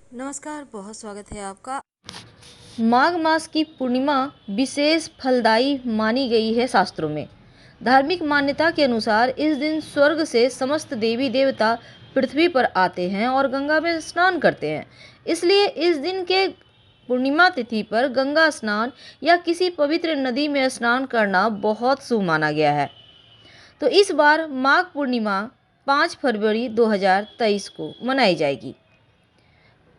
नमस्कार, बहुत स्वागत है आपका। माघ मास की पूर्णिमा विशेष फलदायी मानी गई है शास्त्रों में। धार्मिक मान्यता के अनुसार इस दिन स्वर्ग से समस्त देवी देवता पृथ्वी पर आते हैं और गंगा में स्नान करते हैं। इसलिए इस दिन के पूर्णिमा तिथि पर गंगा स्नान या किसी पवित्र नदी में स्नान करना बहुत शुभ माना गया है। तो इस बार माघ पूर्णिमा 5 फरवरी 2023 को मनाई जाएगी।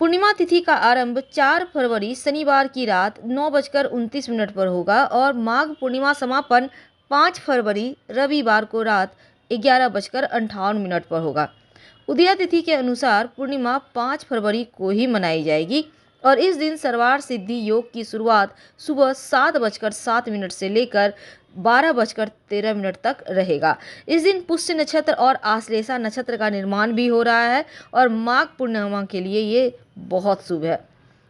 पूर्णिमा तिथि का आरंभ 4 फरवरी शनिवार की रात 9:29 पर होगा और माघ पूर्णिमा समापन 5 फरवरी रविवार को रात 11:58 पर होगा। उदया तिथि के अनुसार पूर्णिमा 5 फरवरी को ही मनाई जाएगी और इस दिन सर्वार्थ सिद्धि योग की शुरुआत सुबह 7:07 से लेकर 12:13 तक रहेगा। इस दिन पुष्य नक्षत्र और आश्लेषा नक्षत्र का निर्माण भी हो रहा है और माघ पूर्णिमा के लिए ये बहुत शुभ है,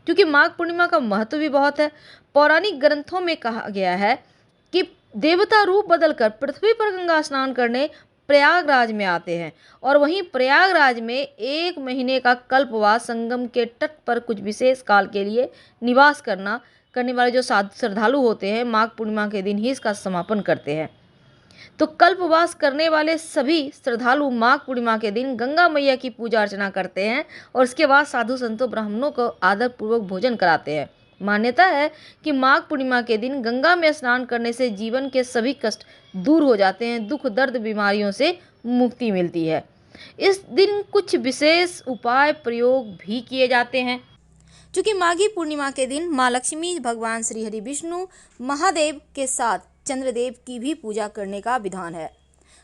क्योंकि माघ पूर्णिमा का महत्व भी बहुत है। पौराणिक ग्रंथों में कहा गया है कि देवता रूप बदलकर पृथ्वी पर गंगा स्नान करने प्रयागराज में आते हैं और वहीं प्रयागराज में 1 महीने का कल्पवास संगम के तट पर कुछ विशेष काल के लिए निवास करने वाले जो श्रद्धालु होते हैं माघ पूर्णिमा के दिन ही इसका समापन करते हैं। तो कल्पवास करने वाले सभी श्रद्धालु माघ पूर्णिमा के दिन गंगा मैया की पूजा अर्चना करते हैं और उसके बाद साधु संतों ब्राह्मणों को आदर पूर्वक भोजन कराते हैं। मान्यता है कि माघ पूर्णिमा के दिन गंगा में स्नान करने से जीवन के सभी कष्ट दूर हो जाते हैं, दुख दर्द बीमारियों से मुक्ति मिलती है। इस दिन कुछ विशेष उपाय प्रयोग भी किए जाते हैं। चूंकि माघी पूर्णिमा के दिन माँ लक्ष्मी, भगवान श्री हरि विष्णु, महादेव के साथ चंद्रदेव की भी पूजा करने का विधान है।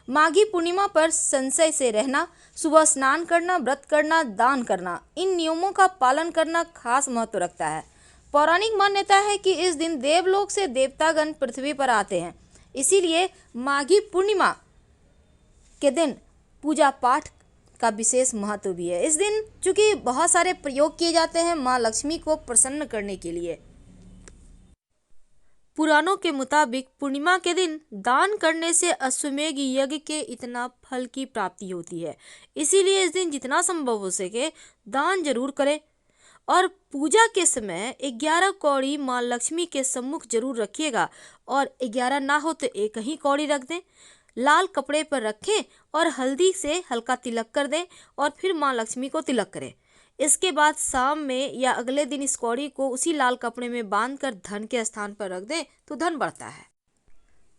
माघी पूर्णिमा पर संशय से रहना, सुबह स्नान करना, व्रत करना, दान करना, इन नियमों का पालन करना खास महत्व रखता है। पौराणिक मान्यता है कि इस दिन देवलोक से देवतागण पृथ्वी पर आते हैं, इसीलिए माघी पूर्णिमा के दिन पूजा पाठ का विशेष महत्व भी है। इस दिन चूंकि बहुत सारे प्रयोग किए जाते हैं माँ लक्ष्मी को प्रसन्न करने के लिए। पुराणों के मुताबिक पूर्णिमा के दिन दान करने से अश्वमेध यज्ञ के इतना फल की प्राप्ति होती है, इसीलिए इस दिन जितना संभव हो सके दान जरूर करें और पूजा के समय 11 कौड़ी माँ लक्ष्मी के सम्मुख जरूर रखिएगा और 11 ना हो तो एक ही कौड़ी रख दें, लाल कपड़े पर रखें और हल्दी से हल्का तिलक कर दें और फिर माँ लक्ष्मी को तिलक करें। इसके बाद शाम में या अगले दिन इस कौड़ी को उसी लाल कपड़े में बांधकर धन के स्थान पर रख दें तो धन बढ़ता है।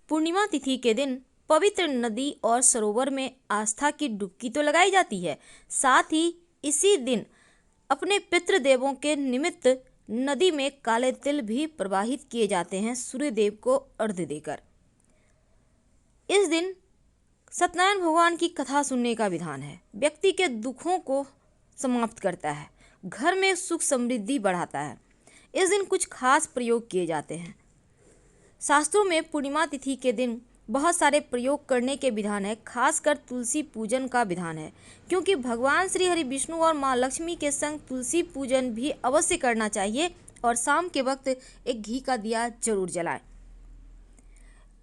पूर्णिमा तिथि के दिन पवित्र नदी और सरोवर में आस्था की डुबकी तो लगाई जाती है, साथ ही इसी दिन अपने पितृदेवों के निमित्त नदी में काले तिल भी प्रवाहित किए जाते हैं सूर्यदेव को अर्घ्य देकर। इस दिन सत्यनारायण भगवान की कथा सुनने का विधान है। व्यक्ति के दुखों को समाप्त करता है, घर में सुख समृद्धि बढ़ाता है। इस दिन कुछ खास प्रयोग किए जाते हैं। शास्त्रों में पूर्णिमा तिथि के दिन बहुत सारे प्रयोग करने के विधान है, खासकर तुलसी पूजन का विधान है, क्योंकि भगवान श्री हरि विष्णु और माँ लक्ष्मी के संग तुलसी पूजन भी अवश्य करना चाहिए और शाम के वक्त एक घी का दिया जरूर जलाएं।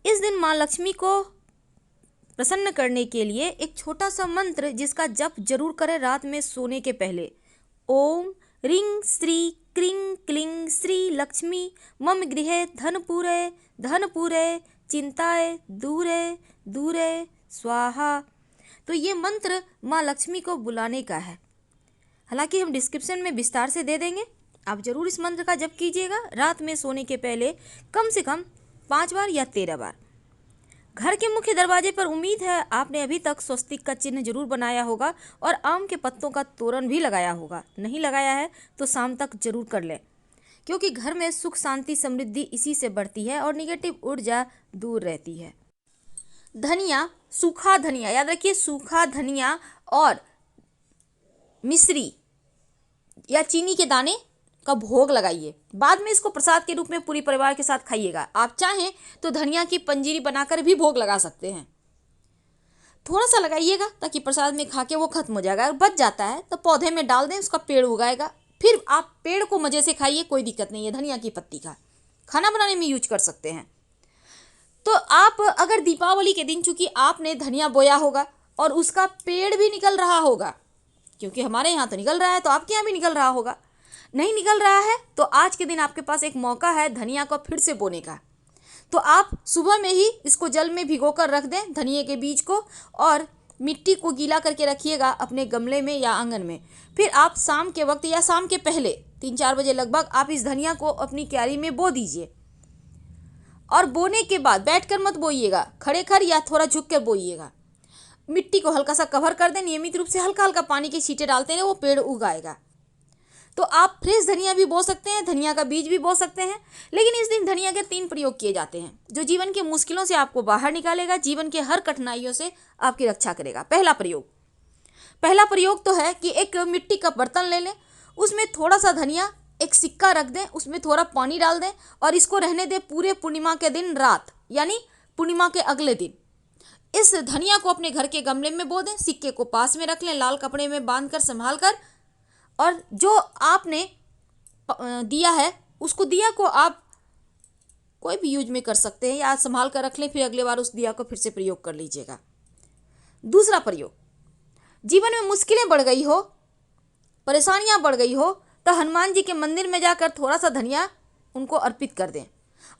इस दिन माँ लक्ष्मी को प्रसन्न करने के लिए एक छोटा सा मंत्र जिसका जप जरूर करें रात में सोने के पहले। ओम ह्रीं श्री क्रीं क्लीं श्री लक्ष्मी मम गृहे धनपुरे चिंताए दूरे दूरे स्वाहा। तो ये मंत्र माँ लक्ष्मी को बुलाने का है। हालांकि हम डिस्क्रिप्शन में विस्तार से दे देंगे, आप जरूर इस मंत्र का जप कीजिएगा रात में सोने के पहले कम से कम 5 बार या 13 बार। घर के मुख्य दरवाजे पर उम्मीद है आपने अभी तक स्वस्तिक का चिन्ह जरूर बनाया होगा और आम के पत्तों का तोरण भी लगाया होगा। नहीं लगाया है तो शाम तक जरूर कर लें, क्योंकि घर में सुख शांति समृद्धि इसी से बढ़ती है और निगेटिव ऊर्जा दूर रहती है। धनिया, सूखा धनिया, याद रखिए सूखा धनिया और मिश्री या चीनी के दाने का भोग लगाइए। बाद में इसको प्रसाद के रूप में पूरी परिवार के साथ खाइएगा। आप चाहें तो धनिया की पंजीरी बनाकर भी भोग लगा सकते हैं। थोड़ा सा लगाइएगा ताकि प्रसाद में खा के वो खत्म हो जाएगा। अगर बच जाता है तो पौधे में डाल दें, उसका पेड़ उगाएगा, फिर आप पेड़ को मजे से खाइए, कोई दिक्कत नहीं है। धनिया की पत्ती का खाना बनाने में यूज कर सकते हैं। तो आप अगर दीपावली के दिन, चूंकि आपने धनिया बोया होगा और उसका पेड़ भी निकल रहा होगा, क्योंकि हमारे यहाँ तो निकल रहा है, तो आपके यहाँ भी निकल रहा होगा। नहीं निकल रहा है तो आज के दिन आपके पास एक मौका है धनिया को फिर से बोने का। तो आप सुबह में ही इसको जल में भिगोकर रख दें, धनिए के बीज को, और मिट्टी को गीला करके रखिएगा अपने गमले में या आंगन में। फिर आप शाम के वक्त या शाम के पहले 3-4 बजे लगभग आप इस धनिया को अपनी क्यारी में बो दीजिए। और बोने के बाद बैठकर मत बोइएगा, खड़े खड़ या थोड़ा झुक कर बोइएगा। मिट्टी को हल्का सा कवर कर दें, नियमित रूप से हल्का हल्का पानी के छींटे डालते रहे, वो पेड़ उगाएगा। तो आप फ्रेश धनिया भी बो सकते हैं, धनिया का बीज भी बो सकते हैं। लेकिन इस दिन धनिया के 3 प्रयोग किए जाते हैं जो जीवन के मुश्किलों से आपको बाहर निकालेगा, जीवन के हर कठिनाइयों से आपकी रक्षा करेगा। पहला प्रयोग तो है कि एक मिट्टी का बर्तन ले लें, उसमें थोड़ा सा धनिया, एक सिक्का रख दें, उसमें थोड़ा पानी डाल दें और इसको रहने दें पूरे पूर्णिमा के दिन रात, यानी पूर्णिमा के अगले दिन। इस धनिया को अपने घर के गमले में बो दें, सिक्के को पास में रख लें, लाल कपड़े में बांधकर संभाल कर, और जो आपने दिया है उसको, दिया को आप कोई भी यूज में कर सकते हैं या संभाल कर रख लें, फिर अगले बार उस दिया को फिर से प्रयोग कर लीजिएगा। दूसरा प्रयोग, जीवन में मुश्किलें बढ़ गई हो, परेशानियां बढ़ गई हो, तो हनुमान जी के मंदिर में जाकर थोड़ा सा धनिया उनको अर्पित कर दें।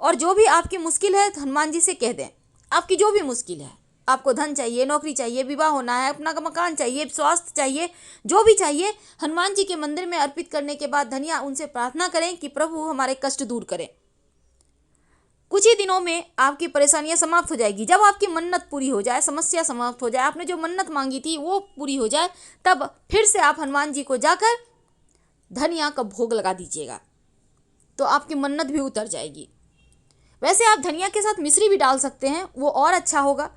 और जो भी आपकी मुश्किल है हनुमान जी से कह दें, आपकी जो भी मुश्किल है, आपको धन चाहिए, नौकरी चाहिए, विवाह होना है, अपना मकान चाहिए, स्वास्थ्य चाहिए, जो भी चाहिए, हनुमान जी के मंदिर में अर्पित करने के बाद धनिया उनसे प्रार्थना करें कि प्रभु हमारे कष्ट दूर करें। कुछ ही दिनों में आपकी परेशानियां समाप्त हो जाएगी। जब आपकी मन्नत पूरी हो जाए, समस्या समाप्त हो जाए, आपने जो मन्नत मांगी थी वो पूरी हो जाए, तब फिर से आप हनुमान जी को जाकर धनिया का भोग लगा दीजिएगा, तो आपकी मन्नत भी उतर जाएगी। वैसे आप धनिया के साथ मिश्री भी डाल सकते हैं, वो और अच्छा होगा।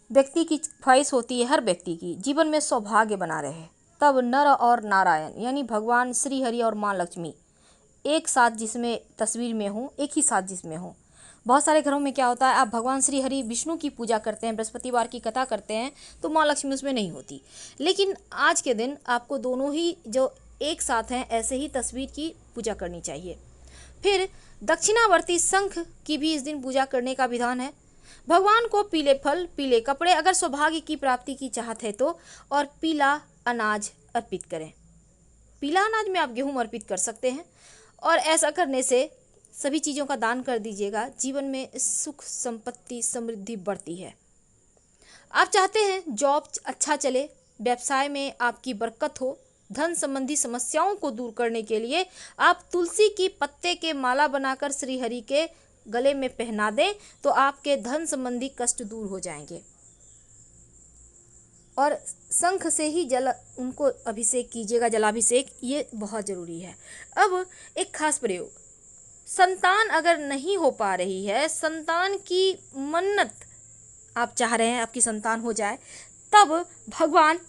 व्यक्ति की ख्वाहिश होती है, हर व्यक्ति की जीवन में सौभाग्य बना रहे, तब नर और नारायण यानी भगवान श्री हरि और माँ लक्ष्मी एक साथ जिसमें तस्वीर में हो, एक ही साथ जिसमें हो। बहुत सारे घरों में क्या होता है, आप भगवान श्री हरि विष्णु की पूजा करते हैं, बृहस्पतिवार की कथा करते हैं, तो माँ लक्ष्मी उसमें नहीं होती। लेकिन आज के दिन आपको दोनों ही जो एक साथ हैं ऐसे ही तस्वीर की पूजा करनी चाहिए। फिर दक्षिणावर्ती शंख की भी इस दिन पूजा करने का विधान है। भगवान को पीले फल, पीले कपड़े, अगर सौभाग्य की प्राप्ति की चाहत है तो, और पीला अनाज अर्पित करें। पीला अनाज में आप गेहूं अर्पित कर सकते हैं, और ऐसा करने से सभी चीज़ों का दान कर दीजिएगा। जीवन में सुख, संपत्ति, समृद्धि बढ़ती है। आप चाहते हैं जॉब अच्छा चले, व्यवसाय में आपकी बरकत हो, धन संबंधी समस्याओं को दूर करने के लिए आप तुलसी की पत्ते के माला बनाकर श्री हरि के गले में पहना दें, तो आपके धन संबंधी कष्ट दूर हो जाएंगे। और शंख से ही जल उनको अभिषेक कीजिएगा, जलाभिषेक, ये बहुत ज़रूरी है। अब एक खास प्रयोग, संतान अगर नहीं हो पा रही है, संतान की मन्नत आप चाह रहे हैं आपकी संतान हो जाए, तब भगवान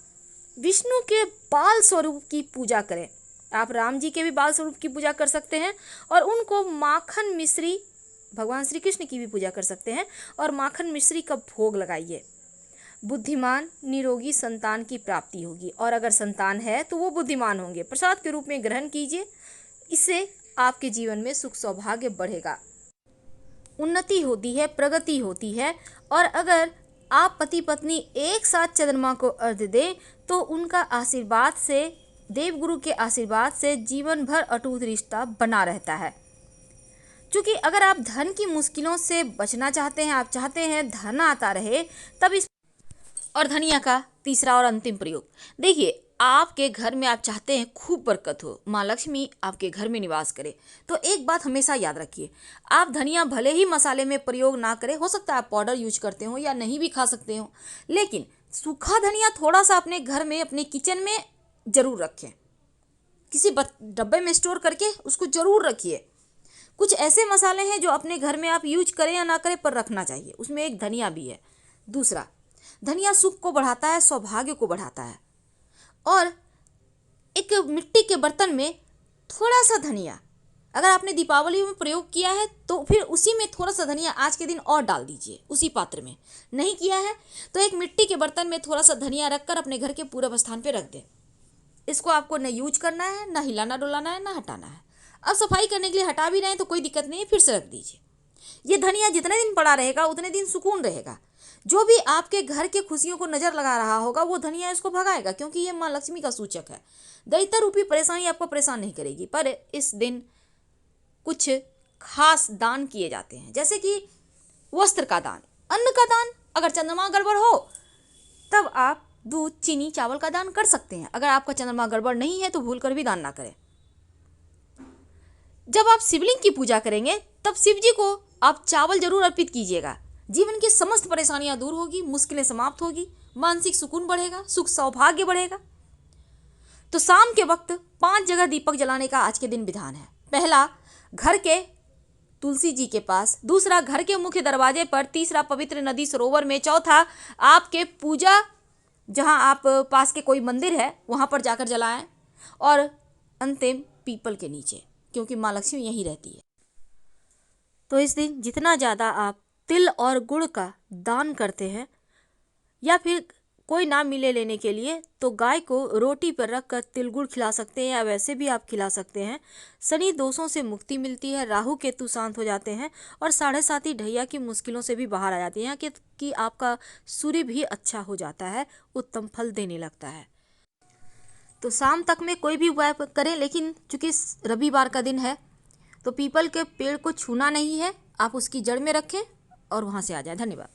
विष्णु के बाल स्वरूप की पूजा करें। आप राम जी के भी बाल स्वरूप की पूजा कर सकते हैं, और उनको माखन मिश्री, भगवान श्री कृष्ण की भी पूजा कर सकते हैं, और माखन मिश्री का भोग लगाइए। बुद्धिमान निरोगी संतान की प्राप्ति होगी, और अगर संतान है तो वो बुद्धिमान होंगे। प्रसाद के रूप में ग्रहण कीजिए, इससे आपके जीवन में सुख सौभाग्य बढ़ेगा, उन्नति होती है, प्रगति होती है। और अगर आप पति पत्नी एक साथ चंद्रमा को अर्घ्य दें तो उनका आशीर्वाद से, देवगुरु के आशीर्वाद से जीवन भर अटूट रिश्ता बना रहता है। क्योंकि अगर आप धन की मुश्किलों से बचना चाहते हैं, आप चाहते हैं धन आता रहे, तब इस और धनिया का तीसरा और अंतिम प्रयोग, देखिए आपके घर में आप चाहते हैं खूब बरकत हो, माँ लक्ष्मी आपके घर में निवास करे, तो एक बात हमेशा याद रखिए, आप धनिया भले ही मसाले में प्रयोग ना करें, हो सकता है आप पाउडर यूज करते हो या नहीं भी खा सकते हो, लेकिन सूखा धनिया थोड़ा सा अपने घर में, अपने किचन में ज़रूर रखें, किसी डब्बे में स्टोर करके उसको ज़रूर रखिए। कुछ ऐसे मसाले हैं जो अपने घर में आप यूज करें या ना करें पर रखना चाहिए, उसमें एक धनिया भी है। दूसरा, धनिया सुख को बढ़ाता है, सौभाग्य को बढ़ाता है। और एक मिट्टी के बर्तन में थोड़ा सा धनिया, अगर आपने दीपावली में प्रयोग किया है तो फिर उसी में थोड़ा सा धनिया आज के दिन और डाल दीजिए, उसी पात्र में। नहीं किया है तो एक मिट्टी के बर्तन में थोड़ा सा धनिया रखकर अपने घर के पूर्व स्थान पे रख दें। इसको आपको न यूज करना है, ना हिलाना डुलाना है, ना हटाना है। अब सफाई करने के लिए हटा भी रहे हैं तो कोई दिक्कत नहीं है, फिर से रख दीजिए। ये धनिया जितने दिन पड़ा रहेगा उतने दिन सुकून रहेगा। जो भी आपके घर के खुशियों को नजर लगा रहा होगा वो धनिया इसको भगाएगा, क्योंकि ये माँ लक्ष्मी का सूचक है। दैत्य रूपी परेशानी आपको परेशान नहीं करेगी। पर इस दिन कुछ खास दान किए जाते हैं, जैसे कि वस्त्र का दान, अन्न का दान। अगर चंद्रमा गड़बड़ हो तब आप दूध, चीनी, चावल का दान कर सकते हैं। अगर आपका चंद्रमा गड़बड़ नहीं है तो भूल कर भी दान ना करें। जब आप शिवलिंग की पूजा करेंगे तब शिव जी को आप चावल जरूर अर्पित कीजिएगा। जीवन की समस्त परेशानियां दूर होगी, मुश्किलें समाप्त होगी, मानसिक सुकून बढ़ेगा, सुख सौभाग्य बढ़ेगा। तो शाम के वक्त 5 जगह दीपक जलाने का आज के दिन विधान है। पहला, घर के तुलसी जी के पास। दूसरा, घर के मुख्य दरवाजे पर। तीसरा, पवित्र नदी सरोवर में। चौथा, आपके पूजा जहां आप पास के कोई मंदिर है वहां पर जाकर जलाएं। और अंतिम, पीपल के नीचे, क्योंकि माँ लक्ष्मी यहीं रहती है। तो इस दिन जितना ज़्यादा आप तिल और गुड़ का दान करते हैं, या फिर कोई ना मिले लेने के लिए, तो गाय को रोटी पर रख कर तिल गुड़ खिला सकते हैं, या वैसे भी आप खिला सकते हैं। शनि दोषों से मुक्ति मिलती है, राहु केतु शांत हो जाते हैं, और 7.5 ढैया की मुश्किलों से भी बाहर आ जाती हैं, कि आपका सूर्य भी अच्छा हो जाता है, उत्तम फल देने लगता है। तो शाम तक में कोई भी उपाय करें, लेकिन चूंकि रविवार का दिन है तो पीपल के पेड़ को छूना नहीं है, आप उसकी जड़ में रखें और वहाँ से आ जाएं। धन्यवाद।